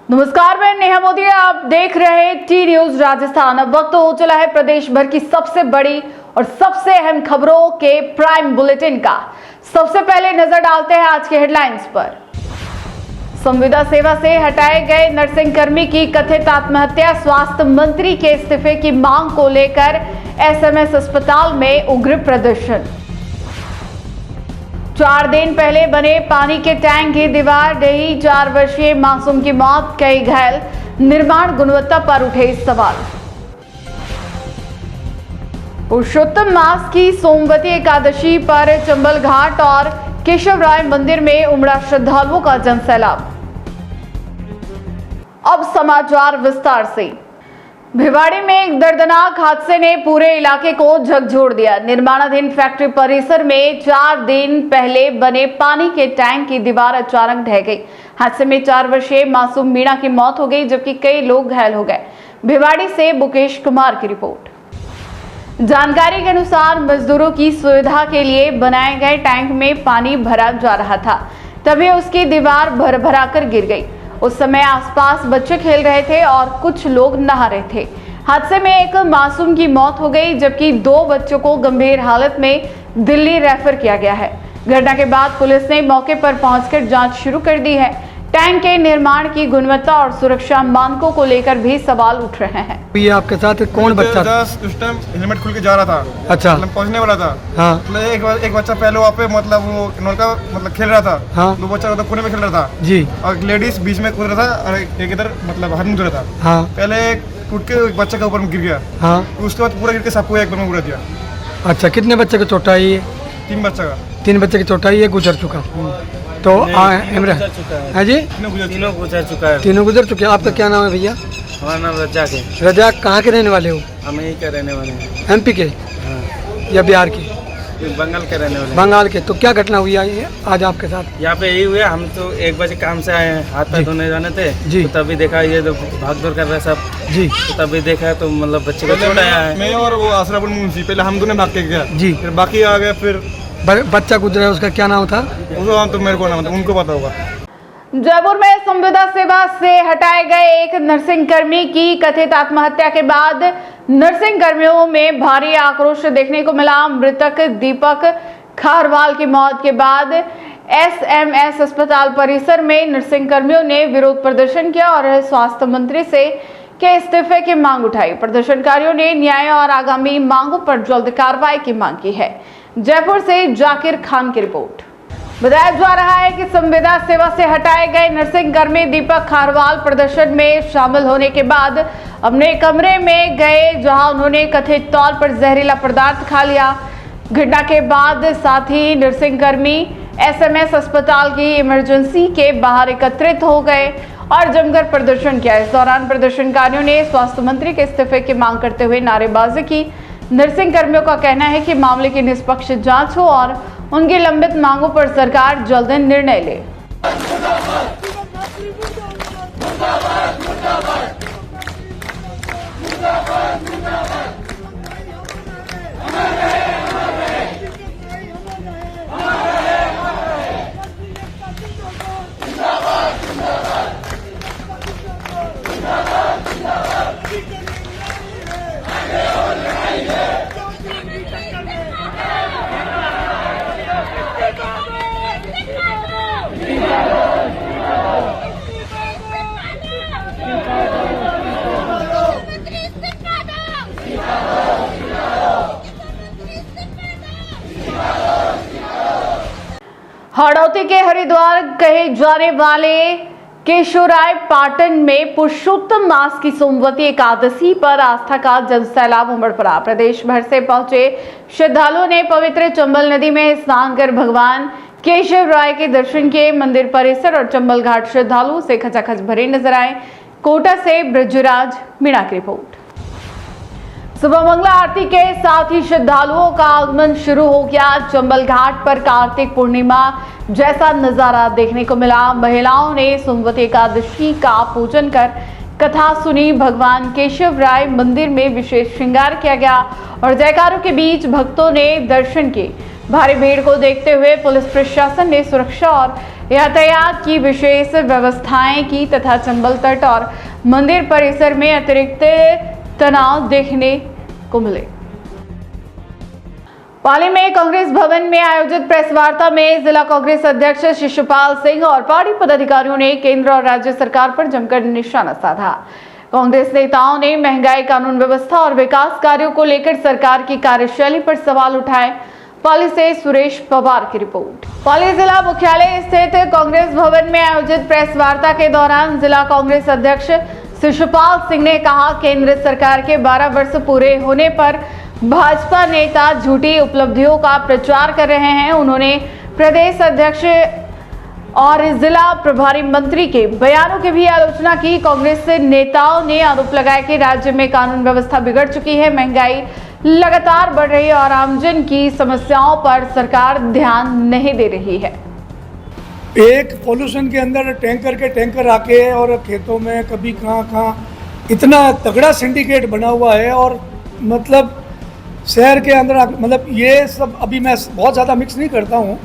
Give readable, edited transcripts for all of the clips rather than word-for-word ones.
नमस्कार, मैं नेहा मोदी। आप देख रहे हैं टी न्यूज राजस्थान। अब वक्त हो चला है प्रदेश भर की सबसे बड़ी और सबसे अहम खबरों के प्राइम बुलेटिन का। सबसे पहले नजर डालते हैं आज के हेडलाइंस पर। संविदा सेवा से हटाए गए नर्सिंग कर्मी की कथित आत्महत्या, स्वास्थ्य मंत्री के इस्तीफे की मांग को लेकर एसएमएस अस्पताल में उग्र प्रदर्शन। 4 दिन पहले बने पानी के टैंक की दीवार ढही, 4 वर्षीय मासूम की मौत, कई घायल, निर्माण गुणवत्ता पर उठे सवाल। पुरुषोत्तम मास की सोमवती एकादशी पर चंबल घाट और केशव राय मंदिर में उमड़ा श्रद्धालुओं का जनसैलाब। अब समाचार विस्तार से। भिवाड़ी में एक दर्दनाक हादसे ने पूरे इलाके को झकझोर दिया। निर्माणाधीन फैक्ट्री परिसर में 4 दिन पहले बने पानी के टैंक की दीवार अचानक ढह गई। हादसे में 4 वर्षीय मासूम मीणा की मौत हो गई, जबकि कई लोग घायल हो गए। भिवाड़ी से मुकेश कुमार की रिपोर्ट। जानकारी के अनुसार मजदूरों की सुविधा के लिए बनाए गए टैंक में पानी भरा जा रहा था, तभी उसकी दीवार भर कर गिर गई। उस समय आसपास बच्चे खेल रहे थे और कुछ लोग नहा रहे थे। हादसे में एक मासूम की मौत हो गई, जबकि 2 बच्चों को गंभीर हालत में दिल्ली रेफर किया गया है। घटना के बाद पुलिस ने मौके पर पहुंचकर जांच शुरू कर दी है। टैंक के निर्माण की गुणवत्ता और सुरक्षा मानकों को लेकर भी सवाल उठ रहे हैं। ये आपके साथ कौन बच्चा था? उस टाइम हेलमेट खुल के जा रहा था। अच्छा। पहुंचने वाला था। हाँ। एक बच्चा पहले वहाँ पे वो नल का खेल रहा था। हाँ। 2 बच्चा कोने में खेल रहा था जी। और लेडीज बीच में कूद रहा था और एक इधर हाथ मुँह धो रहा था। हाँ। पहले टूट के एक बच्चे का ऊपर गिर गया। हाँ। उसके बाद पूरा गिर के सबको एक में उड़ा दिया। अच्छा, कितने बच्चे को चोट आई है? 3 बच्चा का। 3 बच्चे की चोट आई है, गुजर चुका। तो है जी, तीनों गुजर चुका है। तीनों गुजर चुके हैं। आपका क्या नाम है भैया? हमारा नाम रजाक है। रजाक, कहाँ के रहने वाले हो? हम यहीं के रहने वाले हैं। एमपी के हाँ। या बिहार के? बंगाल के रहने वाले हैं। बंगाल के। तो क्या घटना हुई है आज आपके साथ? यहाँ पे यही हुआ, हम तो 1 बजे काम से आए हैं, हाथ पैर धोने जाने थे जी। तो तभी देखा ये तो भाग दौड़ कर रहा है सब जी। तो तभी देखा तो मतलब बच्चे को चोट आया है। मैं और वो आसरापुर मुंशी पहले हम दोनों भाग के गया जी। फिर बाकी आ गए। फिर बच्चा गुजरा है, उसका क्या नाम था? वो तो मेरे को ना, उनको पता होगा। जयपुर में संविदा सेवा से हटाए गए एक नर्सिंग कर्मी की कथित आत्महत्या के बाद नर्सिंग कर्मियों में भारी आक्रोश देखने को मिला। मृतक दीपक खारवाल की मौत के बाद एसएमएस अस्पताल परिसर में नर्सिंग कर्मियों ने विरोध प्रदर्शन किया और स्वास्थ्य मंत्री से के इस्तीफे की मांग उठाई। प्रदर्शनकारियों ने न्याय और आगामी मांगों पर जल्द कार्रवाई की मांग की है। जयपुर से जाकिर खान की रिपोर्ट। बताया जा रहा है कि संविदा सेवा से हटाए गए नर्सिंग कर्मी दीपक खारवाल प्रदर्शन में शामिल होने के बाद अपने कमरे में गए, जहां उन्होंने कथित तौर पर जहरीला पदार्थ खा लिया। घटना के बाद साथी नर्सिंग कर्मी एसएमएस अस्पताल की इमरजेंसी के बाहर एकत्रित हो गए और जमकर प्रदर्शन किया। इस दौरान प्रदर्शनकारियों ने स्वास्थ्य मंत्री के इस्तीफे की मांग करते हुए नारेबाजी की। नर्सिंग कर्मियों का कहना है कि मामले की निष्पक्ष जांच हो और उनकी लंबित मांगों पर सरकार जल्द निर्णय ले। हड़ौती के हरिद्वार कहे जाने वाले केशवराय पाटन में पुरुषोत्तम मास की सोमवती एकादशी पर आस्था का जनसैलाब उमड़ पड़ा। प्रदेश भर से पहुंचे श्रद्धालुओं ने पवित्र चंबल नदी में स्नान कर भगवान केशव राय के दर्शन किए। मंदिर परिसर और चंबल घाट श्रद्धालुओं से खचाखच भरे नजर आए। कोटा से ब्रजराज मीणा की रिपोर्ट। सुबह मंगला आरती के साथ ही श्रद्धालुओं का आगमन शुरू हो गया। चंबल घाट पर कार्तिक पूर्णिमा जैसा नजारा देखने को मिला। महिलाओं ने सोमवती एकादशी का पूजन कर कथा सुनी। भगवान केशव राय मंदिर में विशेष श्रृंगार किया गया और जयकारों के बीच भक्तों ने दर्शन किए। भारी भीड़ को देखते हुए पुलिस प्रशासन ने सुरक्षा और यातायात की विशेष व्यवस्थाएं की तथा चंबल तट और मंदिर परिसर में अतिरिक्त तनाव देखने को मिले। पाली में कांग्रेस भवन में आयोजित प्रेस वार्ता में जिला कांग्रेस अध्यक्ष शिशुपाल सिंह और पार्टी पदाधिकारियों ने केंद्र और राज्य सरकार पर जमकर निशाना साधा। कांग्रेस नेताओं ने महंगाई, कानून व्यवस्था और विकास कार्यों को लेकर सरकार की कार्यशैली पर सवाल उठाए। पाली से सुरेश पवार की रिपोर्ट। पाली जिला मुख्यालय स्थित कांग्रेस भवन में आयोजित प्रेस वार्ता के दौरान जिला कांग्रेस अध्यक्ष शिशुपाल सिंह ने कहा, केंद्र सरकार के 12 वर्ष पूरे होने पर भाजपा नेता झूठी उपलब्धियों का प्रचार कर रहे हैं। उन्होंने प्रदेश अध्यक्ष और जिला प्रभारी मंत्री के बयानों की भी आलोचना की। कांग्रेस नेताओं ने आरोप लगाया कि राज्य में कानून व्यवस्था बिगड़ चुकी है, महंगाई लगातार बढ़ रही है और आमजन की समस्याओं पर सरकार ध्यान नहीं दे रही है। एक पॉल्यूशन के अंदर टैंकर के टैंकर आके और खेतों में कभी कहाँ इतना तगड़ा सिंडिकेट बना हुआ है और मतलब शहर के अंदर मतलब ये सब अभी मैं बहुत ज़्यादा मिक्स नहीं करता हूँ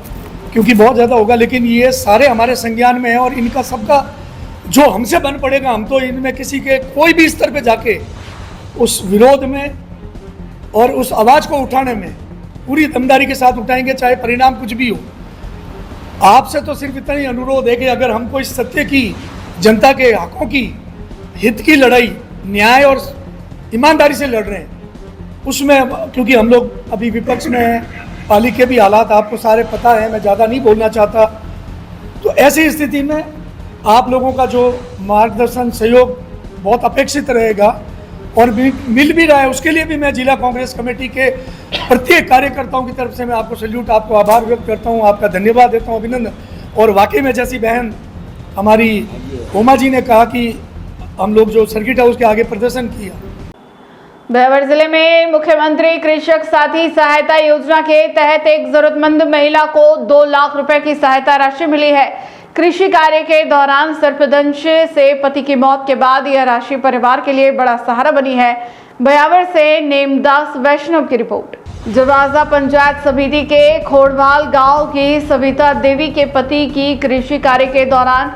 क्योंकि बहुत ज़्यादा होगा, लेकिन ये सारे हमारे संज्ञान में है और इनका सबका जो हमसे बन पड़ेगा, हम तो इनमें किसी के कोई भी स्तर पे जाके उस विरोध में और उस आवाज़ को उठाने में पूरी दमदारी के साथ उठाएंगे, चाहे परिणाम कुछ भी हो। आपसे तो सिर्फ इतना ही अनुरोध है कि अगर हमको इस सत्य की, जनता के हकों की, हित की लड़ाई न्याय और ईमानदारी से लड़ रहे हैं, उसमें क्योंकि हम लोग अभी विपक्ष में हैं, पाली के भी हालात आपको सारे पता है, मैं ज़्यादा नहीं बोलना चाहता। तो ऐसी स्थिति में आप लोगों का जो मार्गदर्शन, सहयोग बहुत अपेक्षित रहेगा और मिल भी रहा है, उसके लिए भी मैं जिला कांग्रेस कमेटी के प्रत्येक कार्यकर्ताओं की तरफ से मैं आपको सैल्यूट, आपको आभार व्यक्त करता हूँ, आपका धन्यवाद देता हूँ, अभिनंदन। और वाकई में जैसी बहन हमारी उमा जी ने कहा कि हम लोग जो सर्किट हाउस के आगे प्रदर्शन किया। ब्यावर जिले में मुख्यमंत्री कृषक साथी सहायता योजना के तहत एक जरूरतमंद महिला को 2 लाख रुपए की सहायता राशि मिली है। कृषि कार्य के दौरान सर्पदंश से पति की मौत के बाद यह राशि परिवार के लिए बड़ा सहारा बनी है। ब्यावर से नेमदास वैष्णव की रिपोर्ट। जवाजा पंचायत समिति के खोड़वाल गांव की सविता देवी के पति की कृषि कार्य के दौरान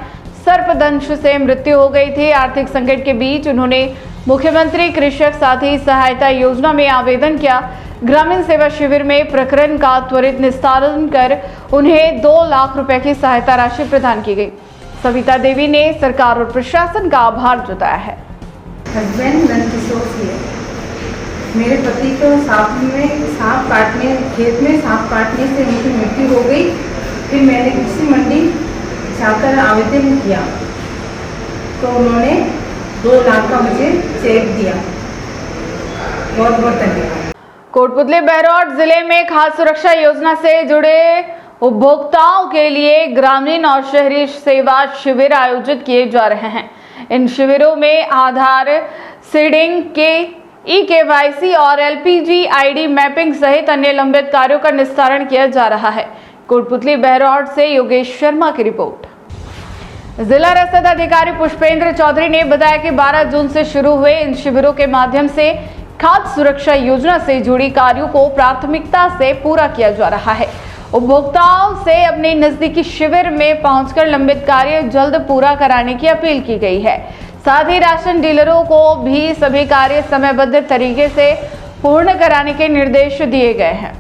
सर्पदंश से मृत्यु हो गई थी। आर्थिक संकट के बीच उन्होंने मुख्यमंत्री कृषक साथी सहायता योजना में आवेदन किया। ग्रामीण सेवा शिविर में प्रकरण का त्वरित निस्तारण कर उन्हें 2 लाख रुपए की सहायता राशि प्रदान की गई। सविता देवी ने सरकार और प्रशासन का आभार जताया है। हस्बैंड नंदकिशोर सिंह, मेरे पति को खेत में सांप काटने से उनकी मृत्यु हो गई। फिर मैंने कृषि मंडी जाकर आवेदन किया तो उन्होंने 2 लाख का मुझे चेक दिया। बहुत बहुत धन्यवाद। कोटपुतली बहरौट जिले में खाद्य सुरक्षा योजना से जुड़े उपभोक्ताओं के लिए ग्रामीण और शहरी सेवा शिविर आयोजित किए जा रहे हैं। इन शिविरों में आधार सीडिंग के ई-KYC और LPG ID मैपिंग सहित अन्य लंबित कार्यों का निस्तारण किया जा रहा है। कोटपुतली बहरौट से योगेश शर्मा की रिपोर्ट। जिला रसद अधिकारी पुष्पेंद्र चौधरी ने बताया कि 12 जून से शुरू हुए इन शिविरों के माध्यम से खाद्य सुरक्षा योजना से जुड़ी कार्यों को प्राथमिकता से पूरा किया जा रहा है। उपभोक्ताओं से अपने नजदीकी शिविर में पहुंचकर लंबित कार्य जल्द पूरा कराने की अपील की गई है। साथ ही राशन डीलरों को भी सभी कार्य समयबद्ध तरीके से पूर्ण कराने के निर्देश दिए गए हैं।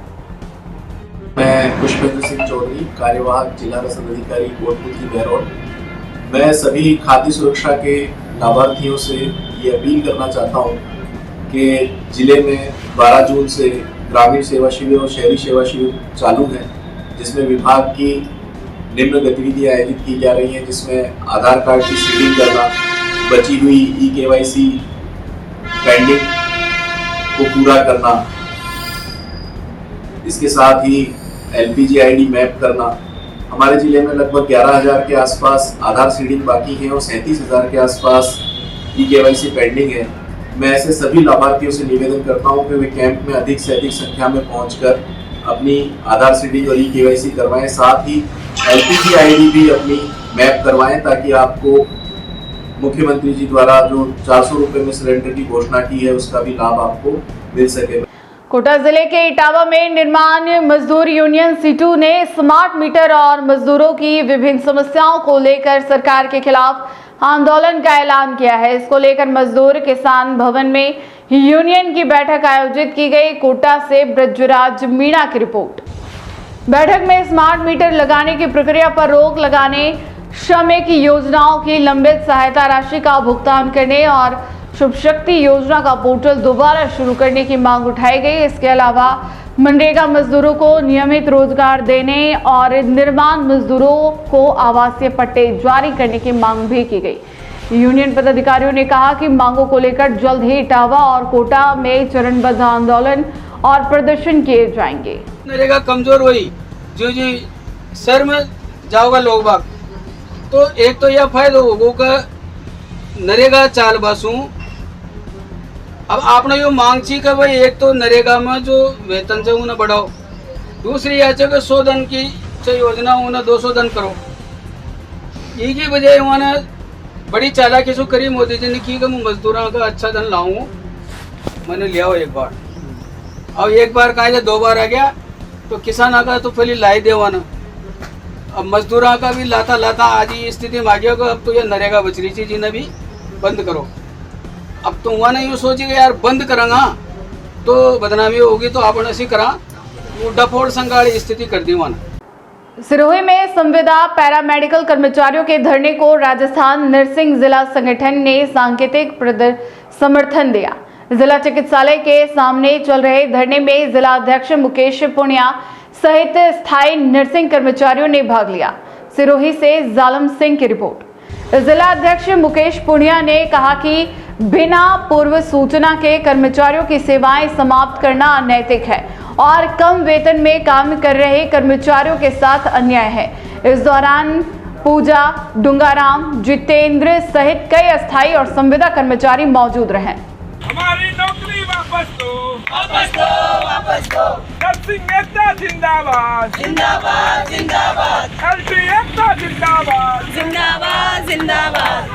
मैं पुष्पेंद्र सिंह चौधरी, कार्यवाहक जिला रसद अधिकारी कोटपुतली बहरौट। मैं सभी खाद्य सुरक्षा के लाभार्थियों से ये अपील करना चाहता हूँ कि जिले में 12 जून से ग्रामीण सेवा शिविर और शहरी सेवा शिविर चालू हैं, जिसमें विभाग की निम्न गतिविधियाँ आयोजित की जा रही हैं, जिसमें आधार कार्ड की सीडिंग करना, बची हुई ई-KYC पेंडिंग को पूरा करना, इसके साथ ही LPG ID मैप करना। हमारे जिले में लगभग 11,000 के आसपास आधार सीडिंग बाकी है और 37,000 के आसपास ई-KYC पेंडिंग है। मैं ऐसे सभी लाभार्थियों से निवेदन करता हूं कि वे कैंप में अधिक से अधिक संख्या में पहुंचकर अपनी आधार सीडिंग और ई-KYC करवाएं, साथ ही LPG ID भी अपनी मैप करवाएं, ताकि आपको मुख्यमंत्री जी द्वारा जो 400 रुपये में सिलेंडर की घोषणा की है उसका भी लाभ आपको मिल सके। कोटा जिले के इटावा में निर्माण मजदूर यूनियन सीटू ने स्मार्ट मीटर और मजदूरों की विभिन्न समस्याओं को लेकर सरकार के खिलाफ आंदोलन का ऐलान किया है। इसको लेकर मजदूर किसान भवन में यूनियन की बैठक आयोजित की गई। कोटा से ब्रजराज मीणा की रिपोर्ट। बैठक में स्मार्ट मीटर लगाने की प्रक्रिया पर रोक लगाने, श्रमिक योजनाओं की लंबित सहायता राशि का भुगतान करने और शुभ शक्ति योजना का पोर्टल दोबारा शुरू करने की मांग उठाई गई। इसके अलावा मनरेगा मजदूरों को नियमित रोजगार देने और निर्माण मजदूरों को आवासीय पट्टे जारी करने की मांग भी की गई। यूनियन पदाधिकारियों ने कहा कि मांगों को लेकर जल्द ही इटावा और कोटा में चरणबद्ध आंदोलन और प्रदर्शन किए जाएंगे। नरेगा कमजोर हुई जो शहर में जाओगा लोग बाग तो एक तो यह फायदा होगा नरेगा चाल बासू। अब आपने यो मांग छी कि भाई एक तो नरेगा में जो वेतन से उन्हें बढ़ाओ, दूसरी यह कि 100 दिन की योजना उन्हें 200 दिन करो। यही की वजह उन्होंने बड़ी चालाकी से करी मोदी जी ने की कि मैं मजदूरों का अच्छा धन लाऊं। मैंने लिया हो एक बार, अब एक बार कहा 2 बार आ गया तो किसान का तो पहले लाई देवाना, अब मजदूरों का भी लाता लाता आज ही स्थिति में आ गया कि अब तो ये नरेगा बचरी चीज ने भी बंद करो। अब तो वहाँ यूँ सोचेगा यार बंद करेंगा तो बदनामी होगी, तो आपने ऐसी करा वो डफोड़ संगाड़ी स्थिति कर दी वहाँ। सिरोही में संविदा पैरामेडिकल कर्मचारियों के धरने को राजस्थान नर्सिंग जिला संगठन ने सांकेतिक समर्थन दिया। जिला चिकित्सालय के सामने चल रहे धरने में जिला अध्यक्ष मुकेश पुनिया सहित स्थायी नर्सिंग कर्मचारियों ने भाग लिया। सिरोही से जालम सिंह की रिपोर्ट। जिला अध्यक्ष मुकेश पुनिया ने कहा कि बिना पूर्व सूचना के कर्मचारियों की सेवाएं समाप्त करना अनैतिक है और कम वेतन में काम कर रहे कर्मचारियों के साथ अन्याय है। इस दौरान पूजा, डुंगाराम, जितेंद्र सहित कई अस्थायी और संविदा कर्मचारी मौजूद रहे। हमारी नौकरी वापस दो, वापस दो, वापस दो। नर्सिंग एकता जिंदाबाद, जिंदाबाद, जिंदाबाद। एलटी एकता जिंदाबाद, जिंदाबाद, जिंदाबाद।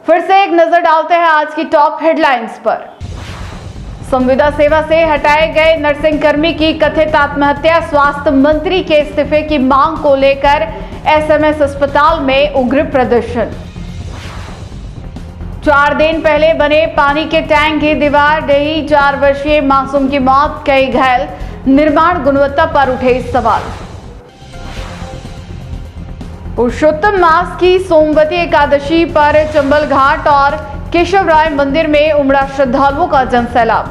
फिर से एक नजर डालते हैं आज की टॉप हेडलाइंस पर। संविदा सेवा से हटाए गए नर्सिंग कर्मी की कथित आत्महत्या, स्वास्थ्य मंत्री के इस्तीफे की मांग को लेकर एसएमएस अस्पताल में उग्र प्रदर्शन। 4 दिन पहले बने पानी के टैंक की दीवार रही 4 वर्षीय मासूम की मौत, कई घायल, निर्माण गुणवत्ता पर उठे सवाल। पुरुषोत्तम मास की सोमवती एकादशी पर चंबल घाट और केशव राय मंदिर में उमड़ा श्रद्धालुओं का जनसैलाब।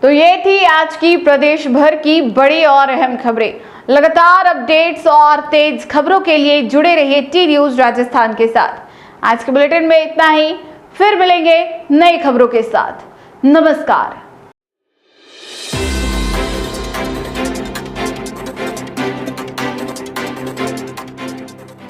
तो ये थी आज की प्रदेश भर की बड़ी और अहम खबरें। लगातार अपडेट्स और तेज खबरों के लिए जुड़े रहिए टी न्यूज राजस्थान के साथ। आज के बुलेटिन में इतना ही, फिर मिलेंगे नई खबरों के साथ। नमस्कार।